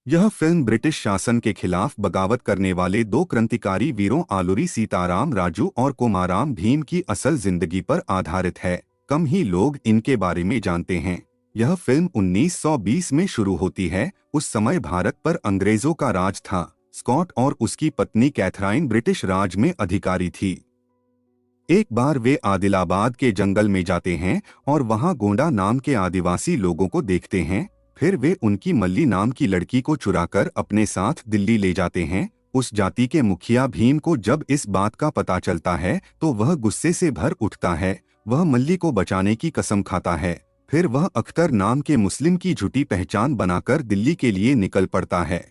यह film British शासन के खिलाफ बगावत करने वाले दो क्रांतिकारी वीरों आलूरी सीताराम राजू और कोमाराम भीम की असल जिंदगी पर आधारित है। कम ही लोग इनके बारे में जानते हैं। यह फिल्म 1920 में शुरू होती है। उस समय भारत पर अंग्रेजों का राज था। स्कॉट और उसकी पत्नी कैथराइन ब्रिटिश राज में अधिकारी थी। एक बार वे आदिलाबाद के जंगल में जाते हैं और वहां गोंडा नाम के आदिवासी लोगों को देखते हैं। फिर वे उनकी मल्ली नाम की लड़की को चुराकर अपने साथ दिल्ली ले जाते हैं। उस जाति के मुखिया भीम को जब इस बात का पता चलता है तो वह गुस्से से भर उठता है। वह मल्ली को बचाने की कसम खाता है। फिर वह अख्तर नाम के मुस्लिम की झूठी पहचान बनाकर दिल्ली के लिए निकल पड़ता है।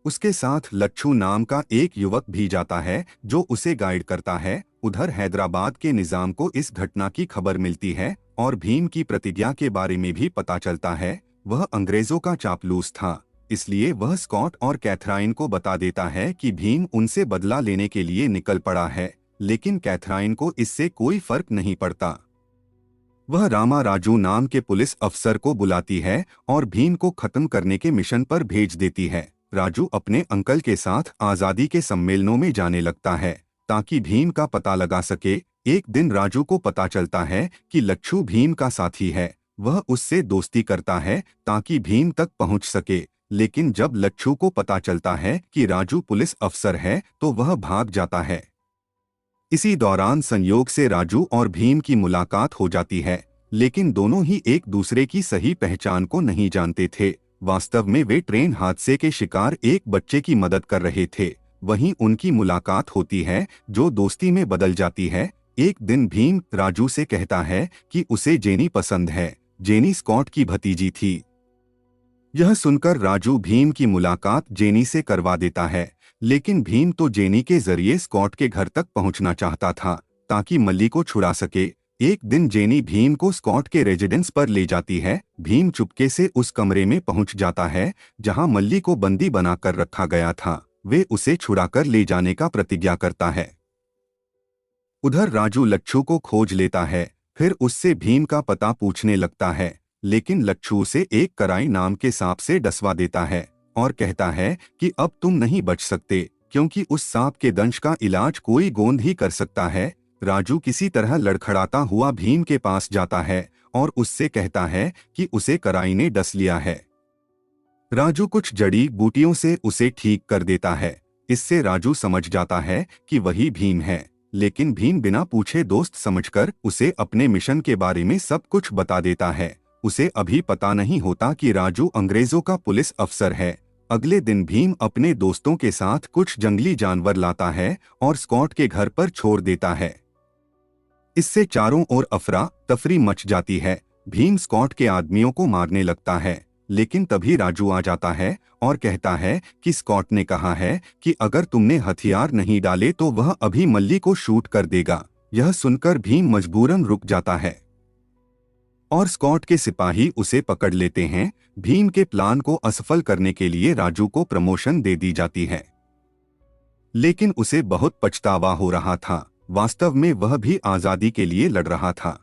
उसके साथ लच्छू नाम का एक युवक भी जाता है जो उसे गाइड करता है। उधर हैदराबाद के निजाम को इस घटना की खबर मिलती है और भीम की प्रतिज्ञा के बारे में भी पता चलता है। वह अंग्रेजों का चापलूस था, इसलिए वह स्कॉट और कैथराइन को बता देता है कि भीम उनसे बदला लेने के लिए निकल पड़ा है। लेकिन कैथराइन को इससे कोई फर्क नहीं पड़ता। वह रामा राजू नाम के पुलिस अफसर को बुलाती है और भीम को खत्म करने के मिशन पर भेज देती है। राजू अपने अंकल के साथ आजादी के सम्मेलनों में जाने लगता है ताकि भीम का पता लगा सके। एक दिन राजू को पता चलता है कि लच्छू भीम का साथी है। वह उससे दोस्ती करता है ताकि भीम तक पहुंच सके। लेकिन जब लच्छू को पता चलता है कि राजू पुलिस अफसर है तो वह भाग जाता है। इसी दौरान संयोग से राजू और भीम की मुलाकात हो जाती है, लेकिन दोनों ही एक दूसरे की सही पहचान को नहीं जानते थे। वास्तव में वे ट्रेन हादसे के शिकार एक बच्चे की मदद कर रहे थे। वहीं उनकी मुलाकात होती है जो दोस्ती में बदल जाती है। एक दिन भीम राजू से कहता है कि उसे जेनी पसंद है। जेनी स्कॉट की भतीजी थी। यह सुनकर राजू भीम की मुलाकात जेनी से करवा देता है, लेकिन भीम तो जेनी के जरिए स्कॉट के घर तक पहुंचना चाहता था ताकि मल्ली को छुड़ा सके। एक दिन जेनी भीम को स्कॉट के रेजिडेंस पर ले जाती है। भीम चुपके से उस कमरे में पहुंच जाता है जहां मल्ली को बंदी बनाकर रखा गया था। वे उसे छुड़ाकर ले जाने का प्रतिज्ञा करता है। उधर राजू लच्छू को खोज लेता है। फिर उससे भीम का पता पूछने लगता है, लेकिन लच्छू उसे एक कराई नाम के सांप से डसवा देता है और कहता है कि अब तुम नहीं बच सकते, क्योंकि उस सांप के दंश का इलाज कोई गोंद ही कर सकता है। राजू किसी तरह लड़खड़ाता हुआ भीम के पास जाता है और उससे कहता है कि उसे कराई ने डस लिया है। राजू कुछ जड़ी बूटियों से उसे ठीक कर देता है। इससे राजू समझ जाता है कि वही भीम है, लेकिन भीम बिना पूछे दोस्त समझकर उसे अपने मिशन के बारे में सब कुछ बता देता है। उसे अभी पता नहीं होता कि राजू अंग्रेजों का पुलिस अफसर है। अगले दिन भीम अपने दोस्तों के साथ कुछ जंगली जानवर लाता है और स्कॉट के घर पर छोड़ देता है। इससे चारों ओर अफरा तफरी मच जाती है। भीम स्कॉट के आदमियों को मारने लगता है, लेकिन तभी राजू आ जाता है और कहता है कि स्कॉट ने कहा है कि अगर तुमने हथियार नहीं डाले तो वह अभी मल्ली को शूट कर देगा। यह सुनकर भीम मजबूरन रुक जाता है और स्कॉट के सिपाही उसे पकड़ लेते हैं। भीम के प्लान को असफल करने के लिए राजू को प्रमोशन दे दी जाती है, लेकिन उसे बहुत पछतावा हो रहा था। वास्तव में वह भी आजादी के लिए लड़ रहा था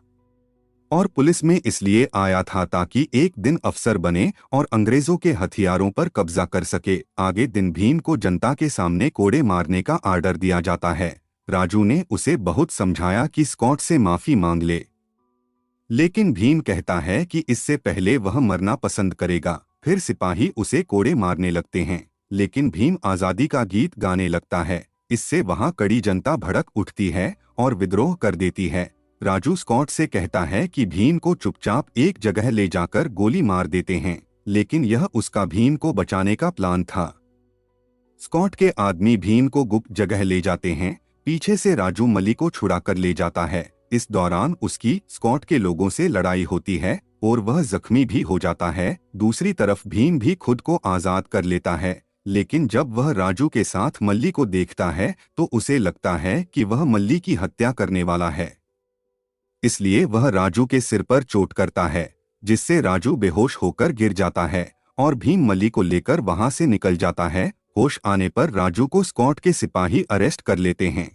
और पुलिस में इसलिए आया था ताकि एक दिन अफसर बने और अंग्रेजों के हथियारों पर कब्जा कर सके। आगे दिन भीम को जनता के सामने कोड़े मारने का आर्डर दिया जाता है। राजू ने उसे बहुत समझाया कि स्कॉट से माफी मांग ले, लेकिन भीम कहता है कि इससे पहले वह मरना पसंद करेगा। फिर सिपाही उसे कोड़े मारने लगते हैं, लेकिन भीम आजादी का गीत गाने लगता है। इससे वहां कड़ी जनता भड़क उठती है और विद्रोह कर देती है। राजू स्कॉट से कहता है कि भीम को चुपचाप एक जगह ले जाकर गोली मार देते हैं, लेकिन यह उसका भीम को बचाने का प्लान था। स्कॉट के आदमी भीम को गुप्त जगह ले जाते हैं। पीछे से राजू मल्ली को छुड़ा कर ले जाता है। इस दौरान उसकी स्कॉट के लोगों से लड़ाई होती है और वह जख्मी भी हो जाता है। दूसरी तरफ भीम भी खुद को आजाद कर लेता है, लेकिन जब वह राजू के साथ मल्ली को देखता है तो उसे लगता है कि वह मल्ली की हत्या करने वाला है। इसलिए वह राजू के सिर पर चोट करता है, जिससे राजू बेहोश होकर गिर जाता है और भीम मल्ली को लेकर वहां से निकल जाता है। होश आने पर राजू को स्कॉट के सिपाही अरेस्ट कर लेते हैं।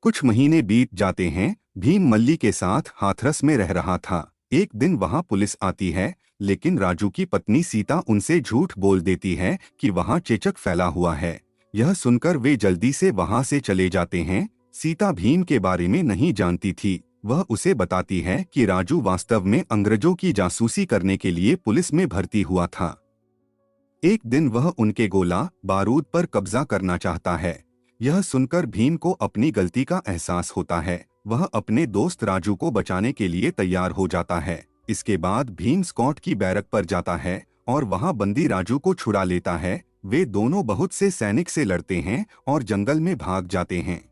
कुछ महीने बीत जाते हैं। भीम मल्ली के साथ हाथरस में रह रहा था। एक दिन वहां पुलिस आती है, लेकिन राजू की पत्नी सीता उनसे झूठ बोल देती है कि वहां चेचक फैला हुआ है। यह सुनकर वे जल्दी से वहां से चले जाते हैं। सीता भीम के बारे में नहीं जानती थी। वह उसे बताती है कि राजू वास्तव में अंग्रेजों की जासूसी करने के लिए पुलिस में भर्ती हुआ था। एक दिन वह उनके गोला बारूद पर कब्जा करना चाहता है। यह सुनकर भीम को अपनी गलती का एहसास होता है। वह अपने दोस्त राजू को बचाने के लिए तैयार हो जाता है। इसके बाद भीम स्कॉट की बैरक पर जाता है और वहां बंदी राजू को छुड़ा लेता है। वे दोनों बहुत से सैनिक से लड़ते हैं और जंगल में भाग जाते हैं।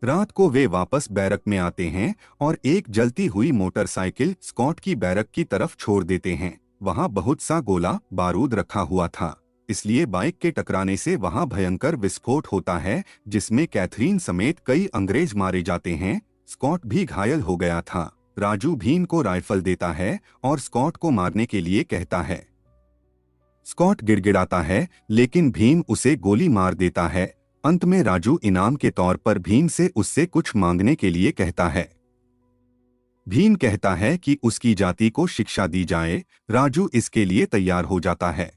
रात को वे वापस बैरक में आते हैं और एक जलती हुई मोटरसाइकिल स्कॉट की बैरक की तरफ छोड़ देते हैं। वहां बहुत सा गोला बारूद रखा हुआ था, इसलिए बाइक के टकराने से वहां भयंकर विस्फोट होता है, जिसमें कैथरीन समेत कई अंग्रेज मारे जाते हैं। स्कॉट भी घायल हो गया था। राजू भीम को राइफल देता है और स्कॉट को मारने के लिए कहता है। स्कॉट गिड़गिड़ाता है, लेकिन भीम उसे गोली मार देता है। अंत में राजू इनाम के तौर पर भीम से उससे कुछ मांगने के लिए कहता है। भीम कहता है कि उसकी जाति को शिक्षा दी जाए। राजू इसके लिए तैयार हो जाता है।